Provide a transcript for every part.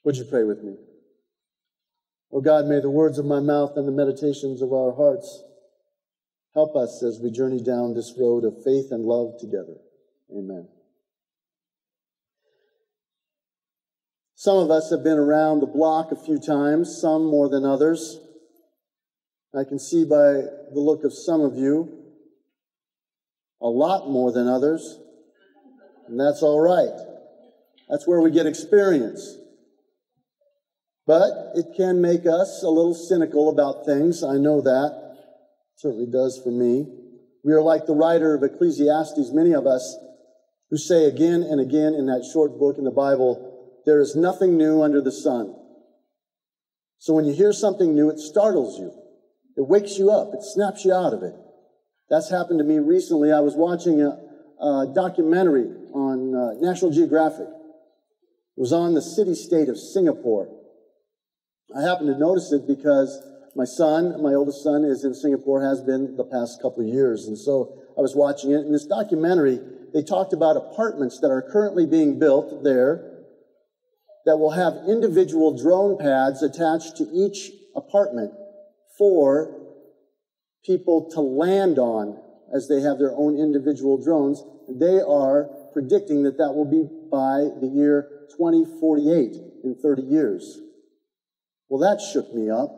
Would you pray with me? Oh God, may the words of my mouth and the meditations of our hearts help us as we journey down this road of faith and love together. Amen. Some of us have been around the block a few times, some more than others. I can see by the look of some of you, a lot more than others, and that's all right. That's where we get experience. But it can make us a little cynical about things. I know that. It certainly does for me. We are like the writer of Ecclesiastes, many of us, who say again and again in that short book in the Bible, there is nothing new under the sun. So when you hear something new, it startles you. It wakes you up. It snaps you out of it. That's happened to me recently. I was watching a documentary on National Geographic. It was on the city-state of Singapore. I happened to notice it because my oldest son, is in Singapore, has been the past couple of years. And so I was watching it. In this documentary, they talked about apartments that are currently being built there that will have individual drone pads attached to each apartment for people to land on as they have their own individual drones. They are predicting that that will be by the year 2048, in 30 years. Well, that shook me up.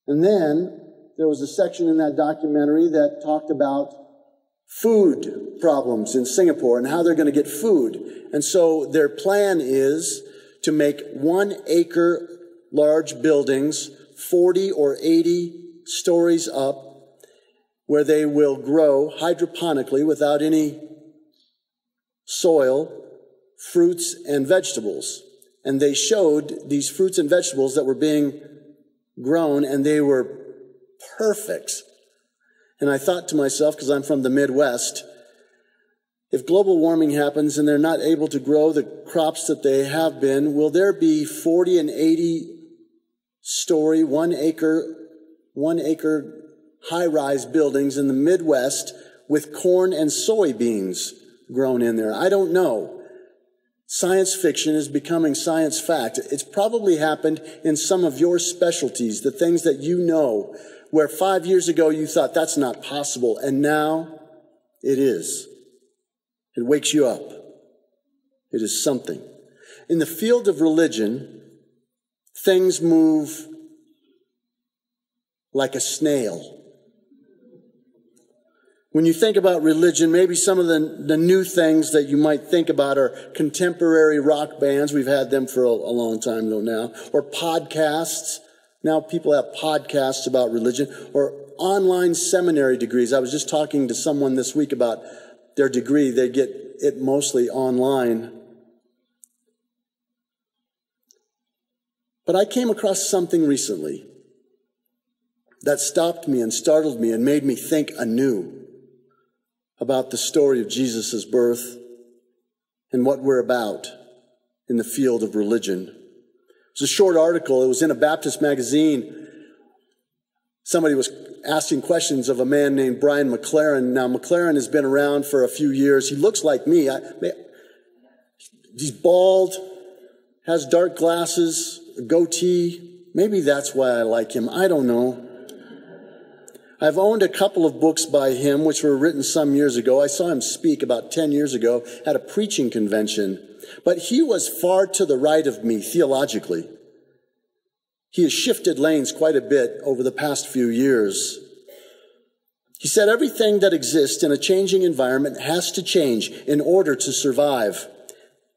And then there was a section in that documentary that talked about food problems in Singapore and how they're going to get food. And so their plan is to make 1 acre large buildings, 40 or 80 stories up, where they will grow hydroponically without any soil, fruits and vegetables. And they showed these fruits and vegetables that were being grown, and they were perfect. And I thought to myself, because I'm from the Midwest, if global warming happens and they're not able to grow the crops that they have been, will there be 40 and 80 story, 1 acre high-rise buildings in the Midwest with corn and soybeans grown in there? I don't know. Science fiction is becoming science fact. It's probably happened in some of your specialties, the things that you know, where 5 years ago you thought that's not possible, and now it is. It wakes you up. It is something. In the field of religion, things move like a snail. When you think about religion, maybe some of the new things that you might think about are contemporary rock bands. We've had them for a long time though now. Or podcasts. Now people have podcasts about religion. Or online seminary degrees. I was just talking to someone this week about their degree. They get it mostly online. But I came across something recently that stopped me and startled me and made me think anew about the story of Jesus' birth and what we're about in the field of religion. It was a short article. It was in a Baptist magazine. Somebody was asking questions of a man named Brian McLaren. Now, McLaren has been around for a few years. He looks like me. He's bald, has dark glasses, a goatee. Maybe that's why I like him. I don't know. I've owned a couple of books by him, which were written some years ago. I saw him speak about 10 years ago at a preaching convention. But he was far to the right of me theologically. He has shifted lanes quite a bit over the past few years. He said everything that exists in a changing environment has to change in order to survive.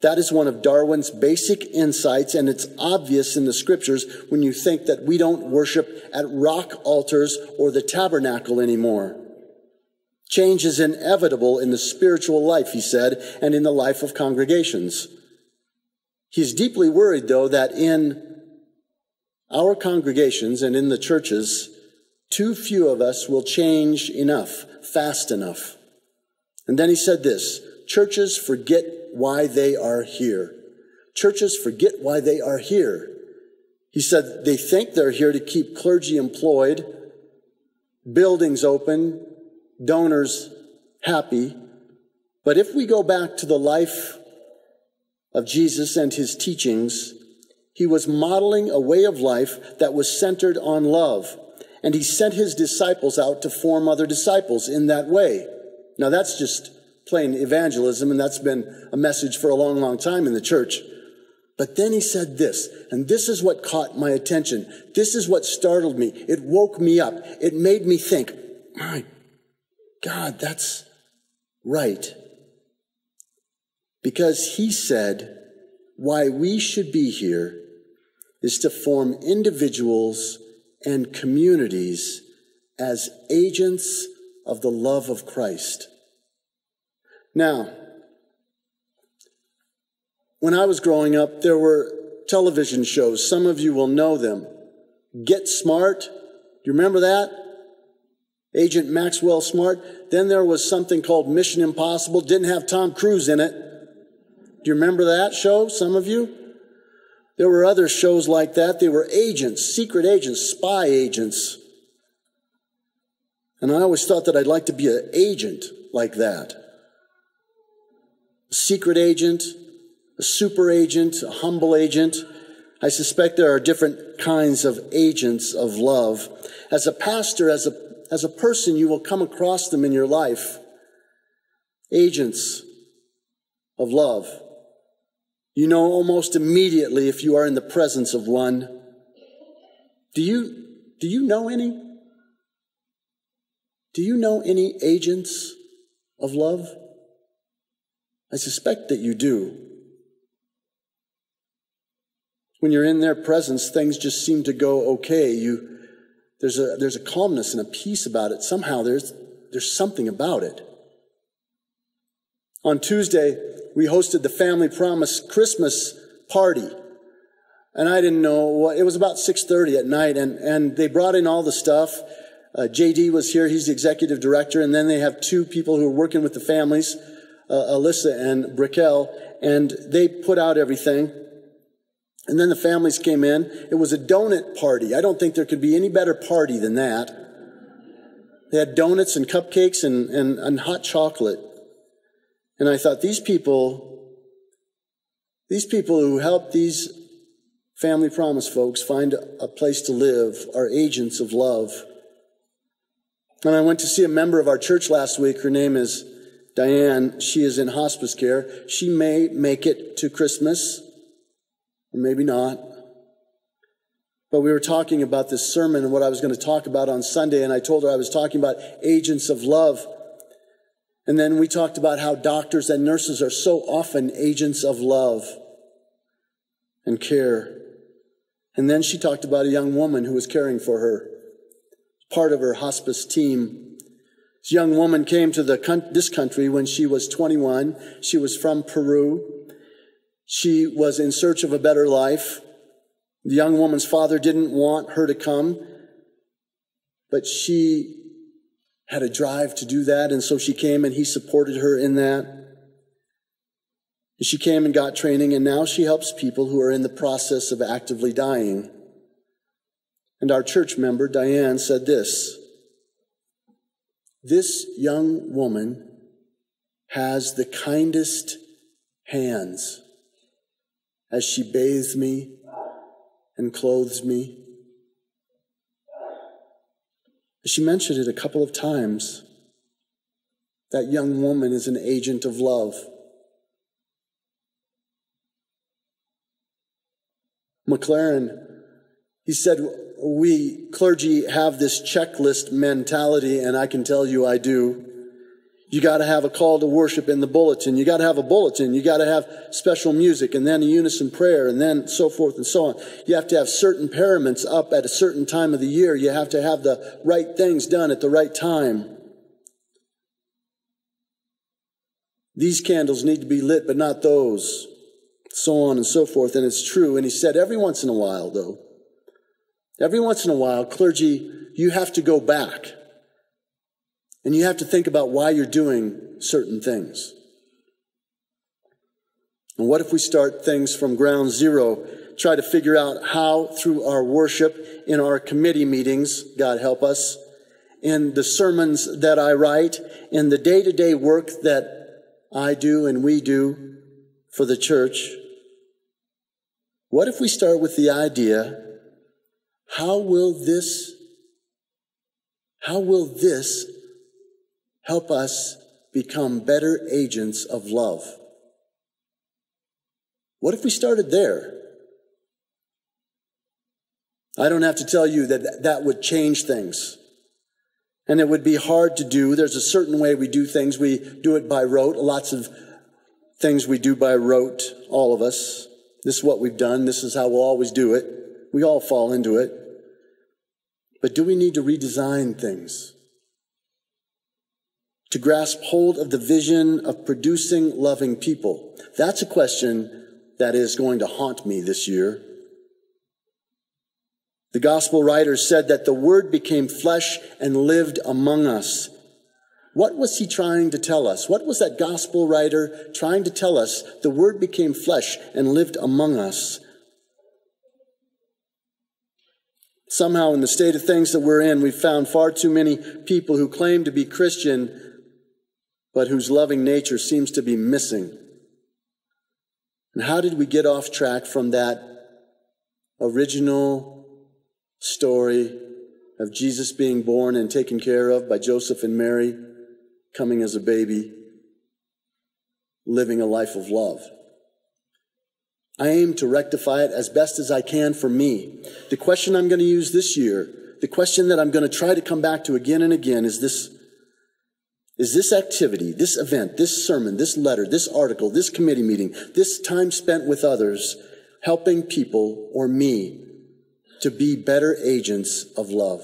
That is one of Darwin's basic insights, and it's obvious in the scriptures when you think that we don't worship at rock altars or the tabernacle anymore. Change is inevitable in the spiritual life, he said, and in the life of congregations. He's deeply worried, though, that in our congregations and in the churches, too few of us will change enough, fast enough. And then he said this, churches forget why they are here. Churches forget why they are here. He said they think they're here to keep clergy employed, buildings open, donors happy. But if we go back to the life of Jesus and his teachings, he was modeling a way of life that was centered on love. And he sent his disciples out to form other disciples in that way. Now that's just plain evangelism, and that's been a message for a long, long time in the church. But then he said this, and this is what caught my attention. This is what startled me. It woke me up. It made me think, my God, that's right. Because he said, why we should be here is to form individuals and communities as agents of the love of Christ. Now, when I was growing up, there were television shows. Some of you will know them. Get Smart. Do you remember that? Agent Maxwell Smart. Then there was something called Mission Impossible. Didn't have Tom Cruise in it. Do you remember that show, some of you? There were other shows like that. They were agents, secret agents, spy agents. And I always thought that I'd like to be an agent like that. A secret agent, a super agent, a humble agent. I suspect there are different kinds of agents of love. As a pastor, as a person, you will come across them in your life. Agents of love. You know almost immediately if you are in the presence of one. Do you know any? Do you know any agents of love? I suspect that you do. When you're in their presence, things just seem to go okay. There's a calmness and a peace about it. Somehow there's something about it. On Tuesday, we hosted the Family Promise Christmas party. And I didn't know what, it was about 6:30 at night, and they brought in all the stuff. JD was here, he's the executive director, and then they have two people who are working with the families, Alyssa and Brickell, and they put out everything. And then the families came in. It was a donut party. I don't think there could be any better party than that. They had donuts and cupcakes and hot chocolate. And I thought, these people who help these Family Promise folks find a place to live are agents of love. And I went to see a member of our church last week. Her name is Diane. She is in hospice care. She may make it to Christmas, or maybe not. But we were talking about this sermon and what I was going to talk about on Sunday, and I told her I was talking about agents of love. And then we talked about how doctors and nurses are so often agents of love and care. And then she talked about a young woman who was caring for her, part of her hospice team. This young woman came to this country when she was 21. She was from Peru. She was in search of a better life. The young woman's father didn't want her to come, but she had a drive to do that, and so she came, and he supported her in that. And she came and got training, and now she helps people who are in the process of actively dying. And our church member, Diane, said this: this young woman has the kindest hands as she bathes me and clothes me. She mentioned it a couple of times. That young woman is an agent of love. McLaren, he said, we clergy have this checklist mentality, and I can tell you I do. You got to have a call to worship in the bulletin. You got to have a bulletin. You got to have special music, and then a unison prayer, and then so forth and so on. You have to have certain paraments up at a certain time of the year. You have to have the right things done at the right time. These candles need to be lit, but not those. So on and so forth, and it's true. And he said, every once in a while, though, every once in a while, clergy, you have to go back. And you have to think about why you're doing certain things. And what if we start things from ground zero, try to figure out how through our worship, in our committee meetings, God help us, in the sermons that I write, in the day-to-day work that I do and we do for the church, What if we start with the idea, how will this help us become better agents of love? What if we started there? I don't have to tell you that that would change things. And it would be hard to do. There's a certain way we do things. We do it by rote. Lots of things we do by rote, all of us. This is what we've done. This is how we'll always do it. We all fall into it. But do we need to redesign things? To grasp hold of the vision of producing loving people? That's a question that is going to haunt me this year. The gospel writer said that the Word became flesh and lived among us. What was he trying to tell us? What was that gospel writer trying to tell us? The Word became flesh and lived among us. Somehow in the state of things that we're in, we've found far too many people who claim to be Christian, but whose loving nature seems to be missing. And how did we get off track from that original story of Jesus being born and taken care of by Joseph and Mary, coming as a baby, living a life of love? I aim to rectify it as best as I can for me. The question I'm going to use this year, the question that I'm going to try to come back to again and again is this: is this activity, this event, this sermon, this letter, this article, this committee meeting, this time spent with others, helping people or me to be better agents of love?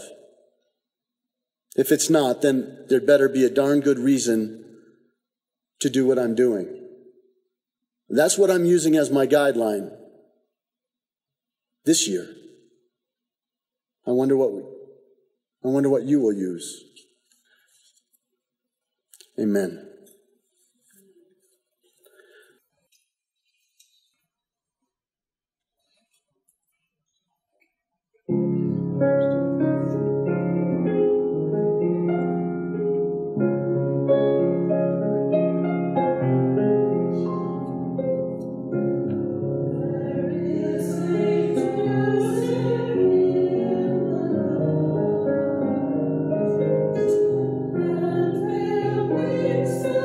If it's not, then there'd better be a darn good reason to do what I'm doing. That's what I'm using as my guideline this year. I wonder what you will use. Amen. Praise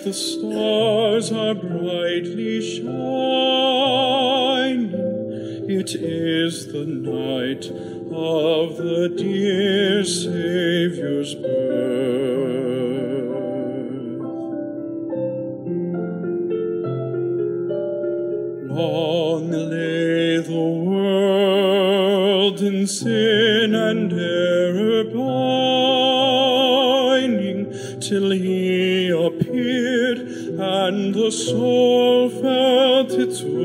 the stars are brightly shining. It is the night of the dear Savior's birth. Long lay the world in sin and error pining, till he appeared and the soul felt its worth.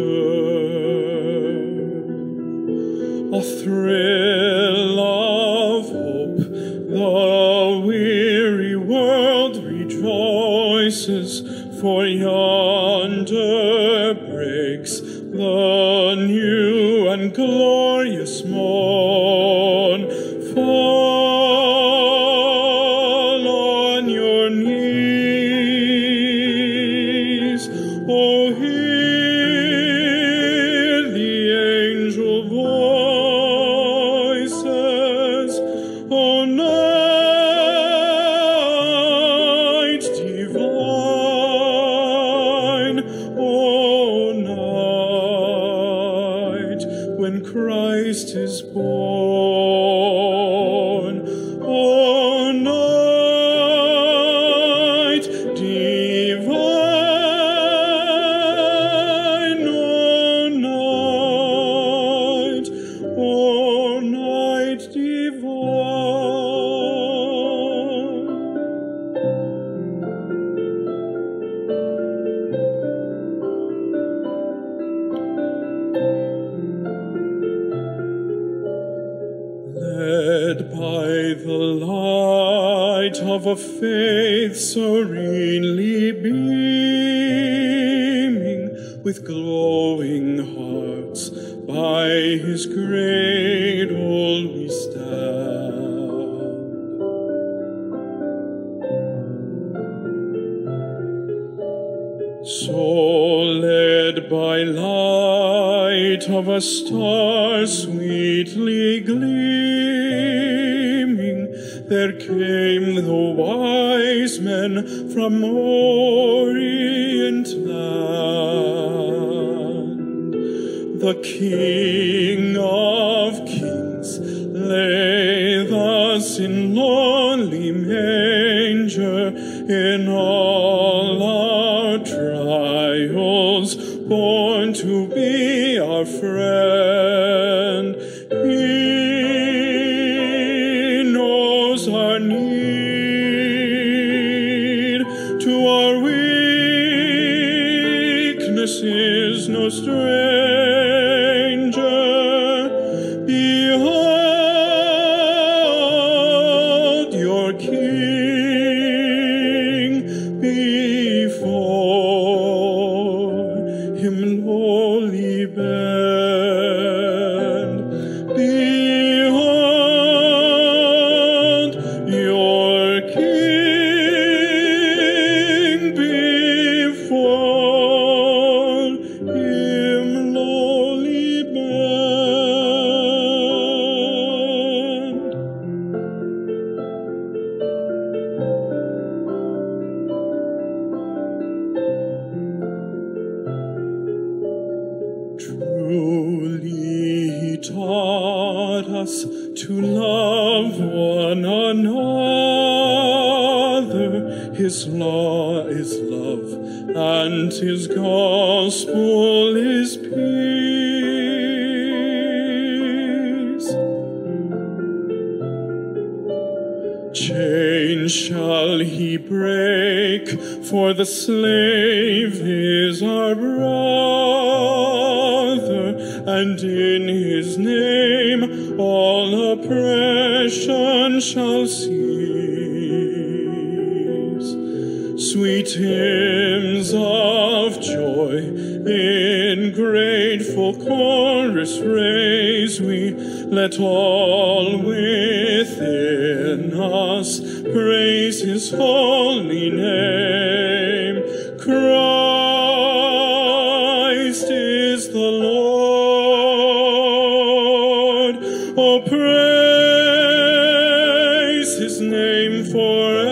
A thrill of hope, the weary world rejoices, for yonder breaks the new and glorious morn. Fall on your knees, oh, hear the angel voices, oh, night divine, oh, night when Christ is born, oh, night divine, oh, night divine. Led by the light of a faith serenely beaming, with glowing hearts by his cradle we stand. So led by light of a star sweetly gleaming, there came the wise men from Orient land. The King of Kings lay thus in lonely manger, in all our trials born to be our friend. He knows our need, to our weakness is no stranger. Behold your King, before him lowly bend. Behold your King, before him lowly bend. Truly he taught us to love one another. His law is love, and his gospel is peace. Chains shall he break, for the slave is our brother, and in his name all oppression shall cease. Sweet hymns of joy in grateful chorus raise we, let all within us praise his holy name. Christ is the Lord. Oh, praise his name forever.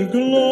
and glory.